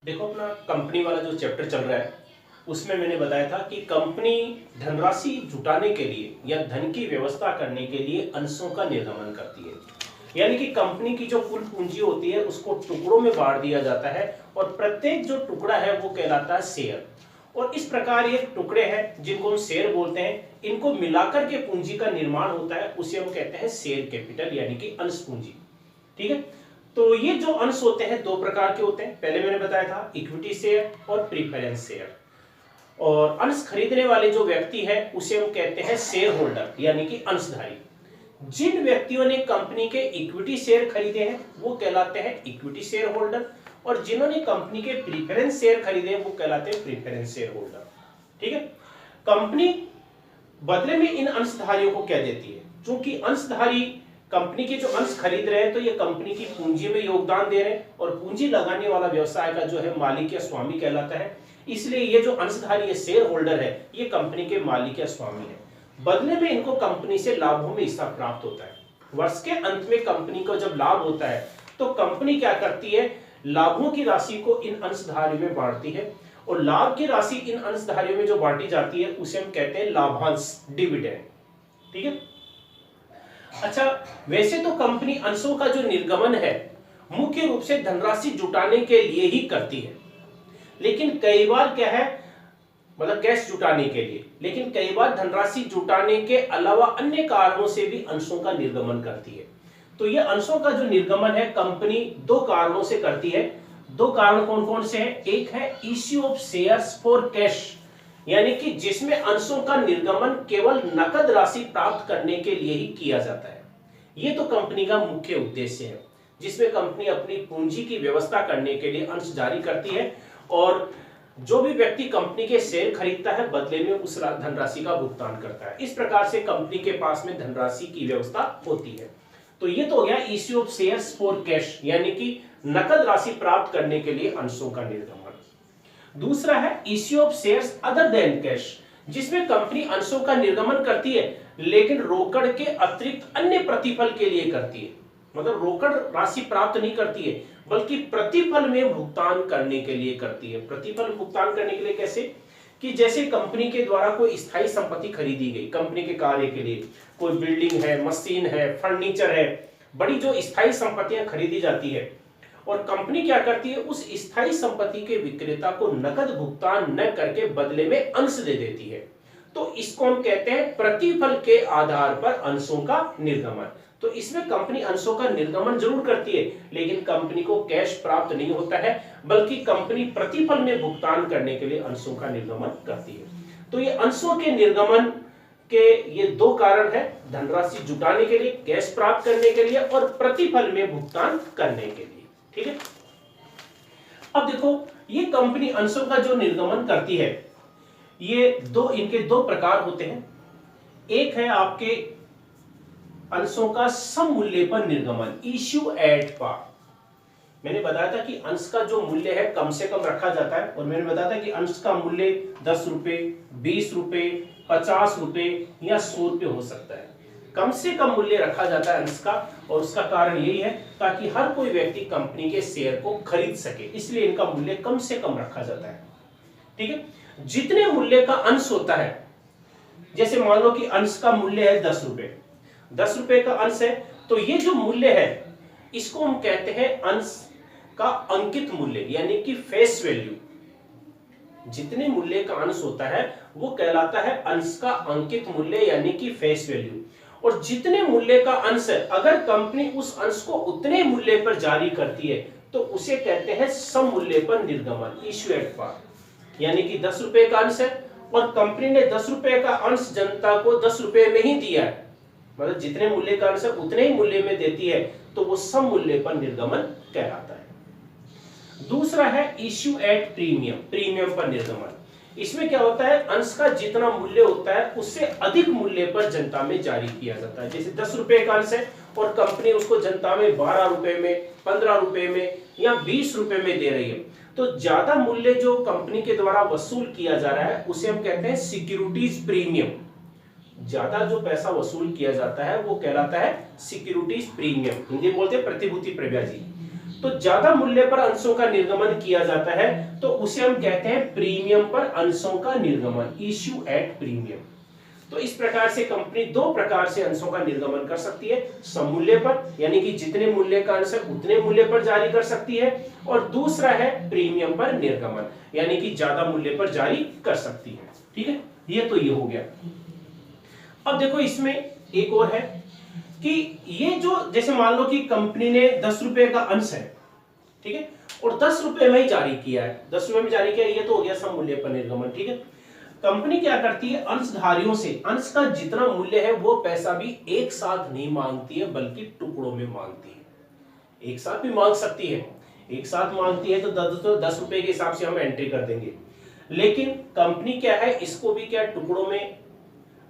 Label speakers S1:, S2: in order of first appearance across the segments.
S1: देखो, अपना कंपनी वाला जो चैप्टर चल रहा है उसमें मैंने बताया था कि कंपनी धनराशि जुटाने के लिए या धन की व्यवस्था करने के लिए अंशों का निर्गमन करती है। यानी कि कंपनी की जो कुल पूंजी होती है उसको टुकड़ों में बांट दिया जाता है और प्रत्येक जो टुकड़ा है वो कहलाता है शेयर। और इस प्रकार ये टुकड़े हैं जिनको हम शेयर बोलते हैं, इनको मिलाकर के पूंजी का निर्माण होता है, उसे हम कहते हैं शेयर कैपिटल यानी कि अंश पूंजी। ठीक है, तो ये जो अंश होते हैं दो प्रकार के होते हैं। पहले मैंने बताया था इक्विटी शेयर और प्रीफरेंस शेयर। और अंश खरीदने वाले जो व्यक्ति है उसे हम कहते हैं शेयर होल्डर यानी कि अंशधारी। जिन व्यक्तियों ने कंपनी के इक्विटी शेयर खरीदे हैं वो कहलाते हैं इक्विटी शेयर होल्डर, और जिन्होंने कंपनी के प्रीफरेंस शेयर खरीदे हैं वो कहलाते हैं प्रीफरेंस शेयर होल्डर। ठीक है, कंपनी बदले में इन अंशधारियों को क्या देती है? क्योंकि अंशधारी कंपनी के जो अंश खरीद रहे हैं तो ये कंपनी की पूंजी में योगदान दे रहे हैं, और पूंजी लगाने वाला व्यवसाय का जो है मालिक या स्वामी कहलाता है। इसलिए ये जो अंशधारी शेयर होल्डर है ये कंपनी के मालिक या स्वामी है। बदले में इनको कंपनी से लाभों में हिस्सा प्राप्त होता है। वर्ष के अंत में कंपनी को जब लाभ होता है तो कंपनी क्या करती है, लाभों की राशि को इन अंशधारियों में बांटती है, और लाभ की राशि इन अंशधारियों में जो बांटी जाती है उसे हम कहते हैं लाभांश, डिविडेंड। ठीक है, अच्छा, वैसे तो कंपनी अंशों का जो निर्गमन है मुख्य रूप से धनराशि जुटाने के लिए ही करती है, लेकिन कई बार क्या है, मतलब कैश जुटाने के लिए, लेकिन कई बार धनराशि जुटाने के अलावा अन्य कारणों से भी अंशों का निर्गमन करती है। तो ये अंशों का जो निर्गमन है कंपनी दो कारणों से करती है। दो कारण कौन कौन से हैं? एक है issue of shares for cash, यानी कि जिसमें अंशों का निर्गमन केवल नकद राशि प्राप्त करने के लिए ही किया जाता है। ये तो कंपनी का मुख्य उद्देश्य है, जिसमें कंपनी अपनी पूंजी की व्यवस्था करने के लिए अंश जारी करती है, और जो भी व्यक्ति कंपनी के शेयर खरीदता है बदले में उस धनराशि का भुगतान करता है। इस प्रकार से कंपनी के पास में धनराशि की व्यवस्था होती है। तो ये तो हो गया issue of shares for cash, यानी कि नकद राशि प्राप्त करने के लिए अंशों का निर्गमन। दूसरा है issue of shares other than cash, जिसमें कंपनी अंशों का निर्गमन करती है लेकिन रोकड़ के अतिरिक्त अन्य प्रतिफल के लिए करती है। मतलब रोकड़ राशि प्राप्त नहीं करती है बल्कि प्रतिफल में भुगतान करने के लिए करती है। प्रतिफल भुगतान करने के लिए कैसे? कि जैसे कंपनी के द्वारा कोई स्थायी संपत्ति खरीदी गई कंपनी के कार्य के लिए, कोई बिल्डिंग है, मशीन है, फर्नीचर है, बड़ी जो स्थायी संपत्तियां खरीदी जाती है, और कंपनी क्या करती है, उस स्थायी संपत्ति के विक्रेता को नकद भुगतान न करके बदले में अंश दे देती है। तो इसको हम कहते हैं प्रतिफल के आधार पर अंशों का निर्गमन। तो इसमें कंपनी अंशों का निर्गमन जरूर करती है लेकिन कंपनी को कैश प्राप्त नहीं होता है, बल्कि कंपनी प्रतिफल में भुगतान करने के लिए अंशों का निर्गमन करती है। तो ये अंशों के निर्गमन के ये दो कारण है, धनराशि जुटाने के लिए, कैश प्राप्त करने के लिए, और प्रतिफल में भुगतान करने के लिए। ठीक है, अब देखो ये कंपनी अंशों का जो निर्गमन करती है ये इनके दो प्रकार होते हैं। एक है आपके अंशों का सम मूल्य पर निर्गमन, इश्यू एट पार। मैंने बताया था कि अंश का जो मूल्य है कम से कम रखा जाता है, और मैंने बताया था कि अंश का मूल्य 10 रुपए, 20 रुपए, 50 रुपए या 100 रुपए हो सकता है। कम से कम मूल्य रखा जाता है अंश का, और उसका कारण यही है ताकि हर कोई व्यक्ति कंपनी के शेयर को खरीद सके, इसलिए इनका मूल्य कम से कम रखा जाता है। ठीक है, जितने मूल्य का अंश होता है, जैसे मान लो कि अंश का मूल्य है 10 रुपए, 10 रुपए का अंश है, तो ये जो मूल्य है इसको हम कहते हैं अंश का अंकित मूल्य यानी कि फेस वैल्यू। जितने मूल्य का अंश होता है वो कहलाता है अंश का अंकित मूल्य यानी कि फेस वैल्यू। और जितने मूल्य का अंश है, अगर कंपनी उस अंश को उतने मूल्य पर जारी करती है तो उसे कहते हैं सम मूल्य पर निर्गमन, इश्यू एट पार। यानी कि 10 रुपए का अंश है और कंपनी ने 10 रुपए का अंश जनता को 10 रुपए में ही दिया है, मतलब जितने मूल्य का अंश है उतने ही मूल्य में देती है, तो वो सम मूल्य पर निर्गमन कहलाता है। दूसरा है इश्यू एट प्रीमियम, प्रीमियम पर निर्गमन। इसमें क्या होता है, अंश का जितना मूल्य होता है उससे अधिक मूल्य पर जनता में जारी किया जाता है। जैसे 10 रुपए का अंश है और कंपनी उसको जनता में 12 रुपए में, 15 रुपए में या 20 रुपए में दे रही है, तो ज्यादा मूल्य जो कंपनी के द्वारा वसूल किया जा रहा है उसे हम कहते हैं सिक्योरिटीज प्रीमियम। ज्यादा जो पैसा वसूल किया जाता है वो कहलाता है सिक्योरिटीज प्रीमियम, हिंदी में बोलते हैं प्रतिभूति प्रब्याजी। तो ज्यादा मूल्य पर अंशों का निर्गमन किया जाता है तो उसे हम कहते हैं प्रीमियम पर अंशों का निर्गमन, इश्यू एट प्रीमियम। तो इस प्रकार से कंपनी दो प्रकार से अंशों का निर्गमन कर सकती है, समूल्य पर यानी कि जितने मूल्य का अंश है उतने मूल्य पर जारी कर सकती है, और दूसरा है प्रीमियम पर निर्गमन यानी कि ज्यादा मूल्य पर जारी कर सकती है। ठीक है, ये तो ये हो गया। अब देखो इसमें एक और है कि ये जो जैसे मान लो कि कंपनी ने 10 रुपए का अंश है, ठीक है, और 10 रुपए में ही जारी किया है, 10 रुपए में जारी किया, ये तो हो गया समूल्य पर निर्गमन। ठीक है, कंपनी क्या करती है, अंशधारियों से अंश का जितना मूल्य है वो पैसा भी एक साथ नहीं मांगती है बल्कि टुकड़ों में मांगती है। एक साथ भी मांग सकती है, एक साथ मांगती है तो 10 रुपए के हिसाब से हम एंट्री कर देंगे, लेकिन कंपनी क्या है, इसको भी क्या टुकड़ों में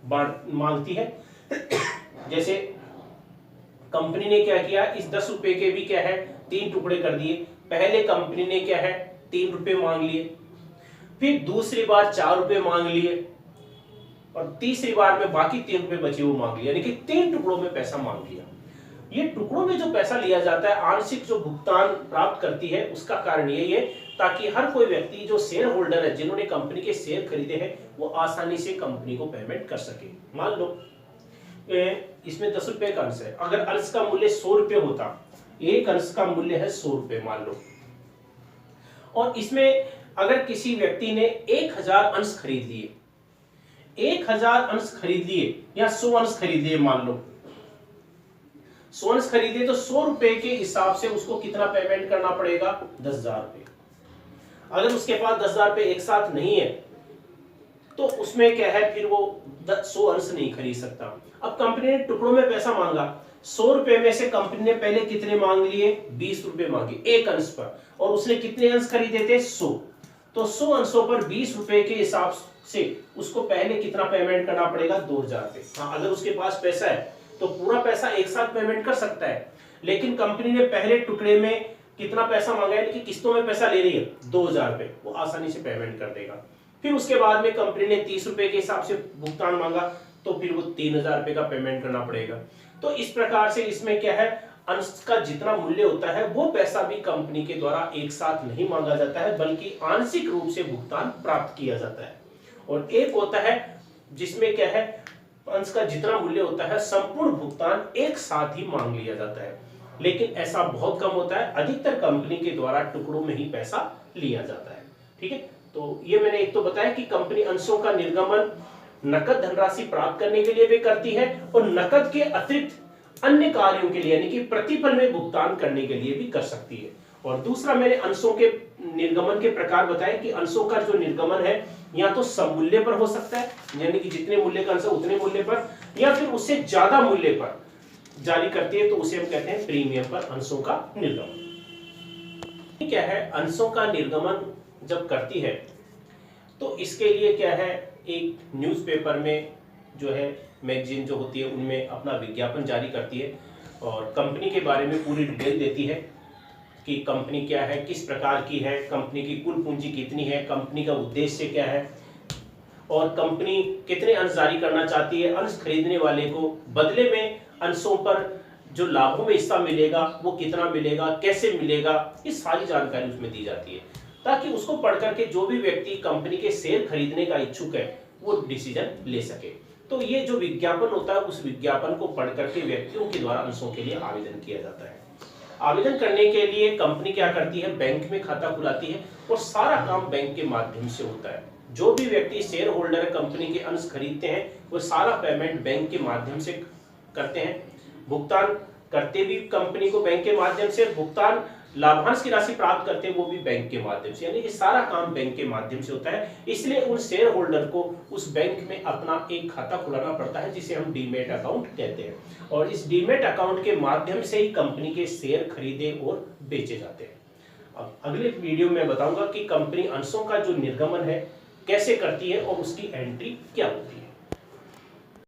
S1: मांगती है। जैसे कंपनी ने क्या किया, इस 10 रुपए के भी क्या है 3 टुकड़े कर दिए। पहले कंपनी ने क्या है 3 रुपए मांग लिए, फिर दूसरी बार 4 रुपए मांग लिए, और तीसरी बार में बाकी 3 रुपए बचे वो मांग लिए, यानी कि 3 टुकड़ों में पैसा मांग लिया। ये टुकड़ों में जो पैसा लिया जाता है, आंशिक जो भुगतान प्राप्त करती है, उसका कारण यही है ताकि हर कोई व्यक्ति जो शेयर होल्डर है, जिन्होंने कंपनी के शेयर खरीदे हैं, वो आसानी से कंपनी को पेमेंट कर सके। मान लो इसमें 10 रुपए का अंश है, अगर अंश का मूल्य 100 रुपए होता, एक अंश का मूल्य है 100 रुपए मान लो, और इसमें अगर किसी व्यक्ति ने 1000 अंश खरीद लिए, 1000 अंश खरीद लिए या 100 अंश खरीद लिए, मान लो 100 अंश खरीदे तो 100 रुपए के हिसाब से उसको कितना पेमेंट करना पड़ेगा, 10,000 रुपए। अगर उसके पास 10,000 रुपए एक साथ नहीं है तो उसमें क्या है, फिर वो 100 अंश नहीं खरीद सकता। अब कंपनी ने टुकड़ों में पैसा मांगा, 100 रुपए में से कंपनी ने पहले कितने मांग लिए, 20 रुपए मांगे एक अंश पर, और उसने कितने अंश खरीदे थे, 100। तो 100 अंशों पर 20 रुपए के हिसाब से उसको पहले कितना पेमेंट करना पड़ेगा, 2,000 रुपए। हाँ, अगर उसके पास पैसा है तो पूरा पैसा एक साथ पेमेंट कर सकता है, लेकिन कंपनी ने पहले टुकड़े में कितना पैसा मांगा है, किस्तों में पैसा ले रही है 2,000 रुपए, वो आसानी से पेमेंट कर देगा। फिर उसके बाद में कंपनी ने 30 रुपए के हिसाब से भुगतान मांगा, तो फिर वो 3,000 रुपए का पेमेंट करना पड़ेगा। तो इस प्रकार से इसमें क्या है, अंश का जितना मूल्य होता है वो पैसा भी कंपनी के द्वारा एक साथ नहीं मांगा जाता है, बल्कि आंशिक रूप से भुगतान प्राप्त किया जाता है। और एक होता है जिसमें क्या है, अंश का जितना मूल्य होता है संपूर्ण भुगतान एक साथ ही मांग लिया जाता है, लेकिन ऐसा बहुत कम होता है, अधिकतर कंपनी के द्वारा टुकड़ों में ही पैसा लिया जाता है। ठीक है, तो ये मैंने एक तो बताया कि कंपनी अंशों का निर्गमन नकद धनराशि प्राप्त करने के लिए भी करती है, और नकद के अतिरिक्त अन्य कार्यों के लिए यानी कि प्रतिफल में भुगतान करने के लिए भी कर सकती है। और दूसरा मैंने अंशों के निर्गमन के प्रकार बताए कि अंशों का जो निर्गमन है या तो समूल्य पर हो सकता है, यानी कि जितने मूल्य का अंश है उतने मूल्य पर, या फिर उससे ज्यादा मूल्य पर जारी करती है, तो उसे हम कहते हैं प्रीमियम पर अंशों का निर्गमन। क्या है, अंशों का निर्गमन जब करती है तो इसके लिए क्या है, एक न्यूज़पेपर में जो है, मैगजीन जो होती है उनमें अपना विज्ञापन जारी करती है, और कंपनी के बारे में पूरी डिटेल देती है कि कंपनी क्या है, किस प्रकार की है, कंपनी की कुल पूंजी कितनी है, कंपनी का उद्देश्य क्या है, और कंपनी कितने अंश जारी करना चाहती है, अंश खरीदने वाले को बदले में अंशों पर जो लाभों में हिस्सा मिलेगा वो कितना मिलेगा, कैसे मिलेगा, ये सारी जानकारी उसमें दी जाती है, ताकि उसको पढ़ करके जो भी व्यक्ति कंपनी के शेयर खरीदने का इच्छुक है वो डिसीजन ले सके। तो ये जो विज्ञापन होता है, उस विज्ञापन को पढ़ करके व्यक्तियों के द्वारा अंशों के लिए आवेदन किया जाता है। आवेदन करने के लिए कंपनी क्या करती है, बैंक में खाता खुलाती है, और सारा काम बैंक के माध्यम से होता है। जो भी व्यक्ति शेयर होल्डर कंपनी के अंश खरीदते हैं वो सारा पेमेंट बैंक के माध्यम से करते हैं, भुगतान करते भी कंपनी को बैंक के माध्यम से, भुगतान लाभांश की राशि प्राप्त करते हैं वो भी बैंक के माध्यम से, यानी कि सारा काम बैंक के माध्यम से होता है। इसलिए उन शेयर होल्डर को उस बैंक में अपना एक खाता खुलाना पड़ता है, जिसे हम डीमैट अकाउंट कहते हैं, और इस डीमैट अकाउंट के माध्यम से ही कंपनी के शेयर खरीदे और बेचे जाते हैं। अब अगले वीडियो में बताऊंगा कि कंपनी अंशों का जो निर्गमन है कैसे करती है और उसकी एंट्री क्या होती है।